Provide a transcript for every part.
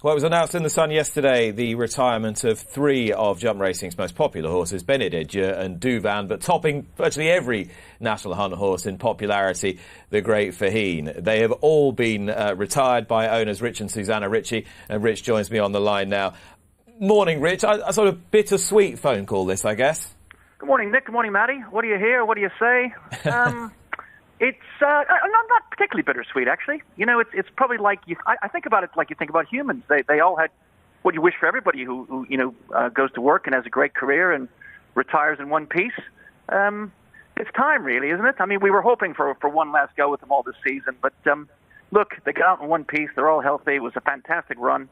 Well, it was announced in The Sun yesterday the retirement of three of jump racing's most popular horses, Benie Des Dieux and Douvan, but topping virtually every National Hunt horse in popularity, the great Faugheen. They have all been retired by owners Rich and Susanna Ricci, and Rich joins me on the line now. Morning, Rich. A sort of bittersweet phone call, this, I guess. Good morning, Nick. Good morning, Matty. What do you hear? What do you say? It's not particularly bittersweet, actually. You know, it's probably like I think about it like you think about humans. They all had what you wish for everybody who goes to work and has a great career and retires in one piece. It's time, really, isn't it? I mean, we were hoping for one last go with them all this season, but look, they got out in one piece. They're all healthy. It was a fantastic run,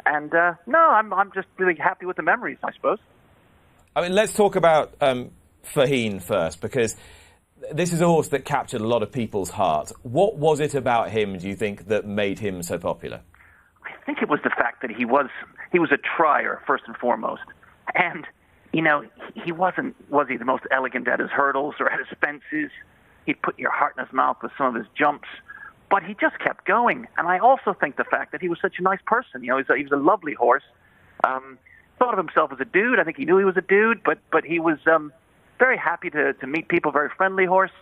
and I'm just really happy with the memories, I suppose. I mean, let's talk about Faugheen first, because this is a horse that captured a lot of people's heart. What was it about him, do you think, that made him so popular? I think it was the fact that he was a trier, first and foremost. And, he was he the most elegant at his hurdles or at his fences? He'd put your heart in his mouth with some of his jumps. But he just kept going. And I also think the fact that he was such a nice person. He was a lovely horse. Thought of himself as a dude. I think he knew he was a dude, but he was very happy to meet people, very friendly horse.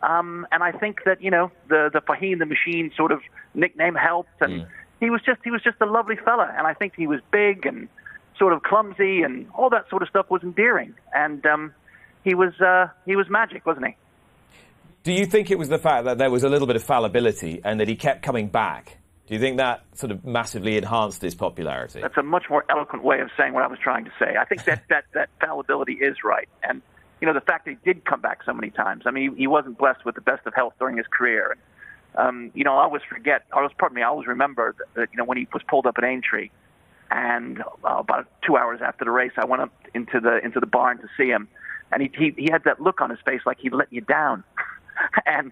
And I think that, the Faugheen, the machine sort of nickname helped. And he was just a lovely fella. And I think he was big and sort of clumsy and all that sort of stuff was endearing. And he was magic, wasn't he? Do you think it was the fact that there was a little bit of fallibility and that he kept coming back? Do you think that sort of massively enhanced his popularity? That's a much more eloquent way of saying what I was trying to say. I think that fallibility is right. And the fact that he did come back so many times. I mean, he wasn't blessed with the best of health during his career. And, I always remember that, when he was pulled up at Aintree, and about 2 hours after the race, I went up into the barn to see him, and he had that look on his face like he'd let you down. And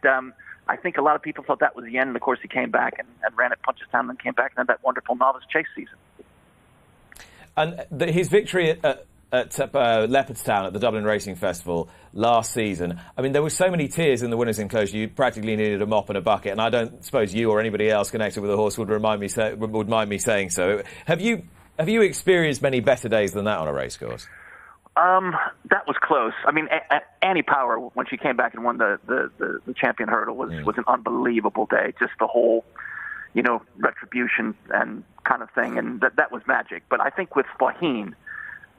I think a lot of people thought that was the end. And of course, he came back and ran at Punchestown and then came back and had that wonderful novice chase season. And his victory at Leopardstown at the Dublin Racing Festival last season, I mean, there were so many tears in the winner's enclosure, you practically needed a mop and a bucket, and I don't suppose you or anybody else connected with the horse would mind me saying so. Have you experienced many better days than that on a racecourse? That was close. I mean, Annie Power, when she came back and won the champion hurdle, was an unbelievable day. Just the whole, retribution and kind of thing, and that was magic. But I think with Faugheen,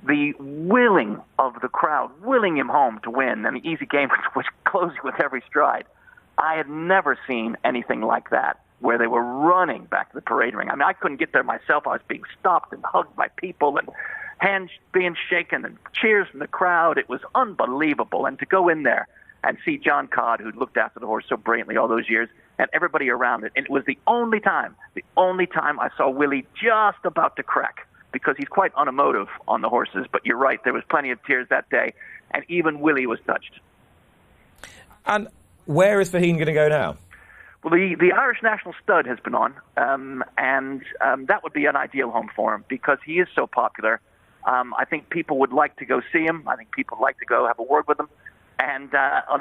the willing of the crowd, willing him home to win, and the easy game was closing with every stride. I had never seen anything like that, where they were running back to the parade ring. I mean, I couldn't get there myself. I was being stopped and hugged by people and hands being shaken and cheers from the crowd. It was unbelievable. And to go in there and see John Codd, who'd looked after the horse so brilliantly all those years, and everybody around it. And it was the only time I saw Willie just about to crack, because he's quite unemotive on the horses. But you're right, there was plenty of tears that day, and even Willie was touched. And where is Faugheen going to go now? Well, the Irish National Stud has been on, and that would be an ideal home for him, because he is so popular. I think people would like to go see him. I think people would like to go have a word with him. And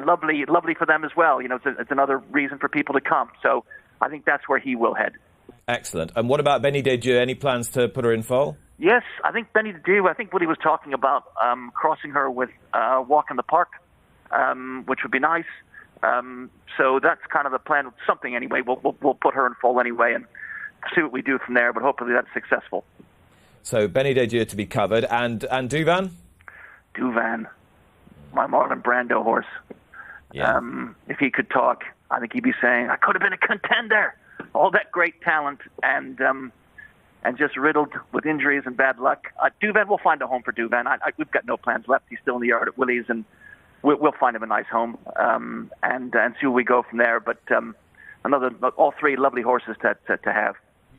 lovely for them as well. It's another reason for people to come. So I think that's where he will head. Excellent. And what about Benie Des Dieux? Any plans to put her in foal? Yes, I think Benie Des Dieux, I think what he was talking about, crossing her with Walk in the Park, which would be nice. So that's kind of the plan. Something anyway. We'll put her in foal anyway and see what we do from there. But hopefully that's successful. So Benie Des Dieux to be covered, and Douvan? Douvan, my Marlon Brando horse. Yeah. If he could talk, I think he'd be saying, "I could have been a contender." All that great talent and just riddled with injuries and bad luck. Douvan, we'll find a home for Douvan. We've got no plans left. He's still in the yard at Willie's, and we'll find him a nice home and see where we go from there. But all three lovely horses to have.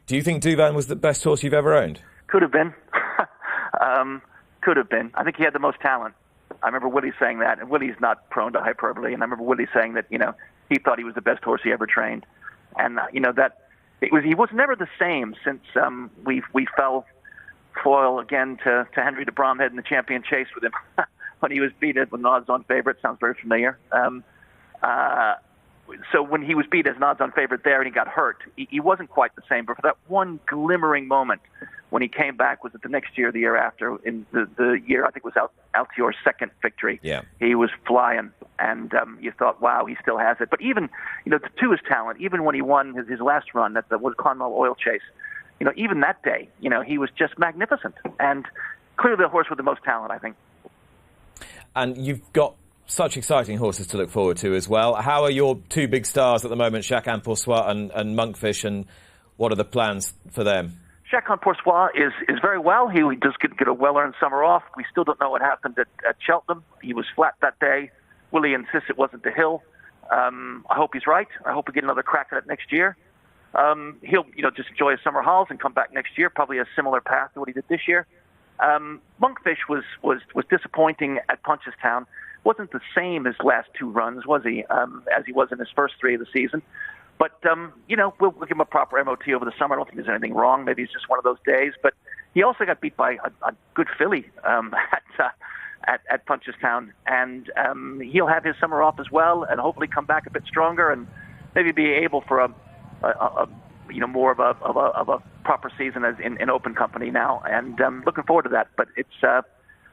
Do you think Douvan was the best horse you've ever owned? Could have been. Could have been. I think he had the most talent. I remember Willie saying that, and Willie's not prone to hyperbole. And I remember Willie saying that he thought he was the best horse he ever trained, and that he was never the same since we fell foil again to Henry de Bromhead in the champion chase with him when he was beaten with an odds-on favorite. Sounds very familiar. so when he was beat as an odds-on favorite there and he got hurt, he wasn't quite the same. But for that one glimmering moment when he came back, was it the next year or the year after, in the year, I think it was Altior's second victory, he was flying. And you thought, wow, he still has it. But even, to his talent, even when he won his last run at the Clonmel Oil Chase, even that day, he was just magnificent. And clearly the horse with the most talent, I think. And you've got such exciting horses to look forward to as well. How are your two big stars at the moment, Chacun Pour Soi and Monkfish, and what are the plans for them? Chacun Pour Soi is very well. He does get a well-earned summer off. We still don't know what happened at Cheltenham. He was flat that day. Willie insists it wasn't the hill. I hope he's right. I hope we get another crack at it next year. He'll just enjoy his summer halls and come back next year, probably a similar path to what he did this year. Monkfish was disappointing at Punchestown. Wasn't the same as last two runs, was he? As he was in his first three of the season. But we'll give him a proper MOT over the summer. I don't think there's anything wrong. Maybe it's just one of those days. But he also got beat by a good filly at Punchestown, and he'll have his summer off as well, and hopefully come back a bit stronger, and maybe be able for a more of a proper season as in open company now. And looking forward to that. But it's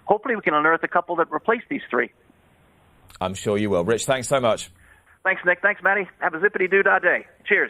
hopefully we can unearth a couple that replace these three. I'm sure you will. Rich, thanks so much. Thanks, Nick. Thanks, Matty. Have a zippity-doo-dah day. Cheers.